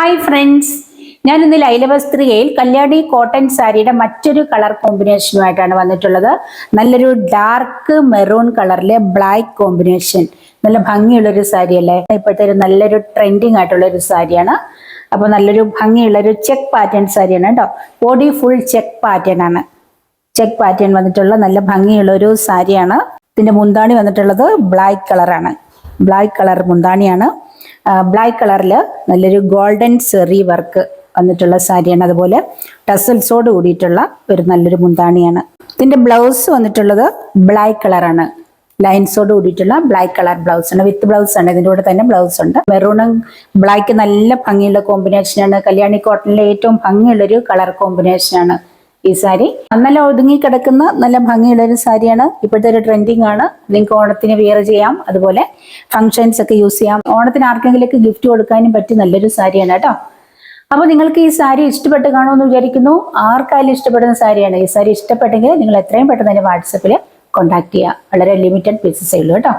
Hi friends, ഞാൻ ഇന്ന് ലൈലവസ്ത്രികയിൽ Kalyani cotton സാരിയുടെ മറ്റൊരു കളർ കോമ്പിനേഷനുമായിട്ടാണ് വന്നിട്ടുള്ളത്. നല്ലൊരു ഡാർക്ക് മെറൂൺ കളറിലെ ബ്ലാക്ക് കോമ്പിനേഷൻ, നല്ല ഭംഗിയുള്ളൊരു സാരി അല്ലേ. ഇപ്പോഴത്തെ ഒരു നല്ലൊരു ട്രെൻഡിങ് ആയിട്ടുള്ള ഒരു സാരിയാണ്. അപ്പോൾ നല്ലൊരു ഭംഗിയുള്ളൊരു ചെക്ക് പാറ്റേൺ സാരിയാണ് കേട്ടോ. ബോഡി ഫുൾ ചെക്ക് പാറ്റേൺ ആണ്. ചെക്ക് പാറ്റേൺ വന്നിട്ടുള്ള നല്ല ഭംഗിയുള്ള ഒരു സാരിയാണ്. ഇതിന്റെ മുന്താണി വന്നിട്ടുള്ളത് ബ്ലാക്ക് കളറാണ്. Black colour മുന്താണിയാണ്. ബ്ലാക്ക് കളറിൽ നല്ലൊരു ഗോൾഡൻ സെറി വർക്ക് വന്നിട്ടുള്ള സാരിയാണ്. അതുപോലെ ടസൽസോട് കൂടിയിട്ടുള്ള ഒരു നല്ലൊരു മുന്താണിയാണ്. ഇതിന്റെ ബ്ലൗസ് വന്നിട്ടുള്ളത് ബ്ലാക്ക് കളറാണ്. ലൈൻസോട് കൂടിയിട്ടുള്ള ബ്ലാക്ക് കളർ ബ്ലൗസ് ആണ്. വിത്ത് ബ്ലൗസ് ആണ്. ഇതിന്റെ കൂടെ തന്നെ ബ്ലൗസ് ഉണ്ട്. മെറൂണും ബ്ലാക്ക് നല്ല ഭംഗിയുള്ള കോമ്പിനേഷനാണ്. കല്യാണി കോട്ടണിലെ ഏറ്റവും ഭംഗിയുള്ളൊരു കളർ കോമ്പിനേഷനാണ് ഈ സാരി. നല്ല ഒതുങ്ങി കിടക്കുന്ന നല്ല ഭംഗിയുള്ള ഒരു സാരിയാണ്. ഇപ്പോഴത്തെ ഒരു ട്രെൻഡിങ് ആണ്. നിങ്ങൾക്ക് ഓണത്തിന് വെയർ ചെയ്യാം, അതുപോലെ ഫംഗ്ഷൻസ് ഒക്കെ യൂസ് ചെയ്യാം. ഓണത്തിന് ആർക്കെങ്കിലൊക്കെ ഗിഫ്റ്റ് കൊടുക്കാനും പറ്റി നല്ലൊരു സാരിയാണ് കേട്ടോ. അപ്പോൾ നിങ്ങൾക്ക് ഈ സാരി ഇഷ്ടപ്പെട്ട് കാണുമെന്ന് വിചാരിക്കുന്നു. ആർക്കായാലും ഇഷ്ടപ്പെടുന്ന സാരിയാണ്. ഈ സാരി ഇഷ്ടപ്പെട്ടെങ്കിൽ നിങ്ങൾ എത്രയും പെട്ടെന്ന് തന്നെ വാട്സപ്പിൽ കോൺടാക്ട് ചെയ്യുക. വളരെ ലിമിറ്റഡ് പീസസേ ഉള്ളൂ കേട്ടോ.